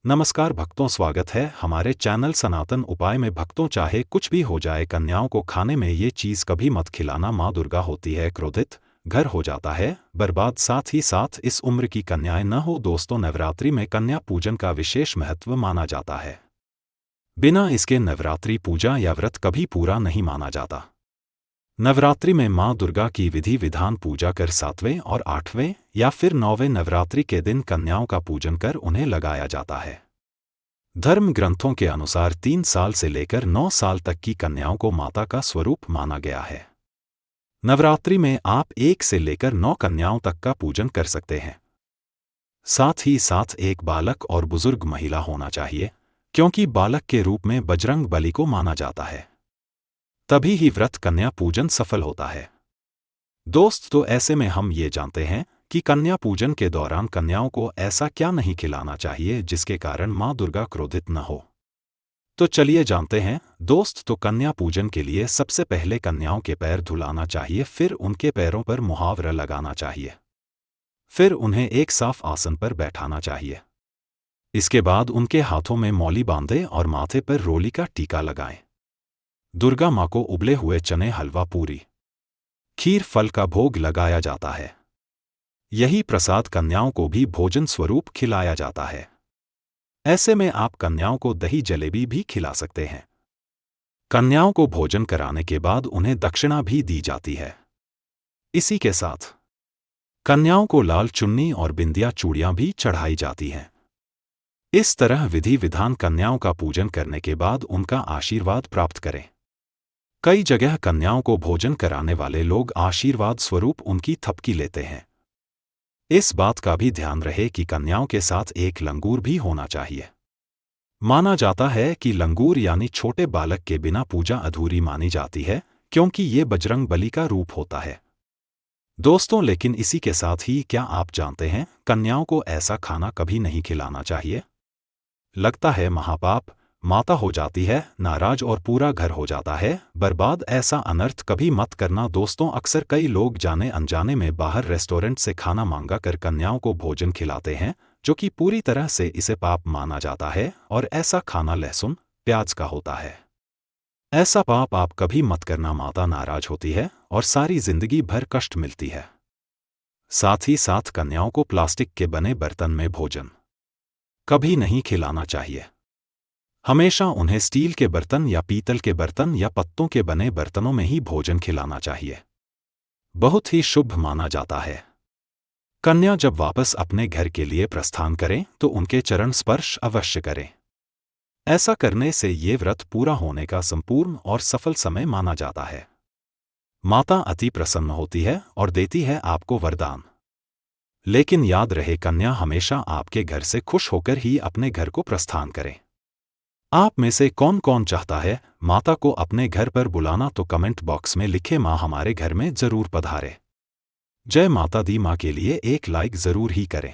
नमस्कार भक्तों, स्वागत है हमारे चैनल सनातन उपाय में। भक्तों, चाहे कुछ भी हो जाए, कन्याओं को खाने में ये चीज़ कभी मत खिलाना। माँ दुर्गा होती है क्रोधित, घर हो जाता है बर्बाद। साथ ही साथ इस उम्र की कन्याएं न हो। दोस्तों, नवरात्रि में कन्या पूजन का विशेष महत्व माना जाता है। बिना इसके नवरात्रि पूजा या व्रत कभी पूरा नहीं माना जाता। नवरात्रि में माँ दुर्गा की विधि विधान पूजा कर 7वें और 8वें या फिर 9वें नवरात्रि के दिन कन्याओं का पूजन कर उन्हें लगाया जाता है। धर्म ग्रंथों के अनुसार 3 साल से लेकर 9 साल तक की कन्याओं को माता का स्वरूप माना गया है। नवरात्रि में आप 1 से लेकर 9 कन्याओं तक का पूजन कर सकते हैं। साथ ही साथ एक बालक और बुजुर्ग महिला होना चाहिए, क्योंकि बालक के रूप में बजरंग बली को माना जाता है। तभी ही व्रत कन्या पूजन सफल होता है। दोस्त, तो ऐसे में हम ये जानते हैं कि कन्या पूजन के दौरान कन्याओं को ऐसा क्या नहीं खिलाना चाहिए जिसके कारण माँ दुर्गा क्रोधित न हो। तो चलिए जानते हैं दोस्त। तो कन्या पूजन के लिए सबसे पहले कन्याओं के पैर धुलाना चाहिए, फिर उनके पैरों पर मुहावरा लगाना चाहिए, फिर उन्हें एक साफ आसन पर बैठाना चाहिए। इसके बाद उनके हाथों में मौली बांधें और माथे पर रोली का टीका लगाएं। दुर्गा माँ को उबले हुए चने, हलवा, पूरी, खीर, फल का भोग लगाया जाता है। यही प्रसाद कन्याओं को भी भोजन स्वरूप खिलाया जाता है। ऐसे में आप कन्याओं को दही जलेबी भी खिला सकते हैं। कन्याओं को भोजन कराने के बाद उन्हें दक्षिणा भी दी जाती है। इसी के साथ कन्याओं को लाल चुन्नी और बिंदिया चूड़ियां भी चढ़ाई जाती हैं। इस तरह विधि विधान कन्याओं का पूजन करने के बाद उनका आशीर्वाद प्राप्त करें। कई जगह कन्याओं को भोजन कराने वाले लोग आशीर्वाद स्वरूप उनकी थपकी लेते हैं। इस बात का भी ध्यान रहे कि कन्याओं के साथ एक लंगूर भी होना चाहिए। माना जाता है कि लंगूर यानी छोटे बालक के बिना पूजा अधूरी मानी जाती है, क्योंकि ये बजरंग बली का रूप होता है। दोस्तों, लेकिन इसी के साथ ही क्या आप जानते हैं कन्याओं को ऐसा खाना कभी नहीं खिलाना चाहिए? लगता है महापाप। माता हो जाती है नाराज और पूरा घर हो जाता है बर्बाद। ऐसा अनर्थ कभी मत करना दोस्तों। अक्सर कई लोग जाने अनजाने में बाहर रेस्टोरेंट से खाना मांगा कर कन्याओं को भोजन खिलाते हैं, जो कि पूरी तरह से इसे पाप माना जाता है। और ऐसा खाना लहसुन प्याज का होता है। ऐसा पाप आप कभी मत करना। माता नाराज होती है और सारी जिंदगी भर कष्ट मिलती है। साथ ही साथ कन्याओं को प्लास्टिक के बने बर्तन में भोजन कभी नहीं खिलाना चाहिए। हमेशा उन्हें स्टील के बर्तन या पीतल के बर्तन या पत्तों के बने बर्तनों में ही भोजन खिलाना चाहिए। बहुत ही शुभ माना जाता है। कन्या जब वापस अपने घर के लिए प्रस्थान करें तो उनके चरण स्पर्श अवश्य करें। ऐसा करने से ये व्रत पूरा होने का संपूर्ण और सफल समय माना जाता है। माता अति प्रसन्न होती है और देती है आपको वरदान। लेकिन याद रहे, कन्या हमेशा आपके घर से खुश होकर ही अपने घर को प्रस्थान करें। आप में से कौन कौन चाहता है माता को अपने घर पर बुलाना? तो कमेंट बॉक्स में लिखे माँ हमारे घर में जरूर पधारे। जय माता दी। माँ के लिए एक लाइक जरूर ही करें।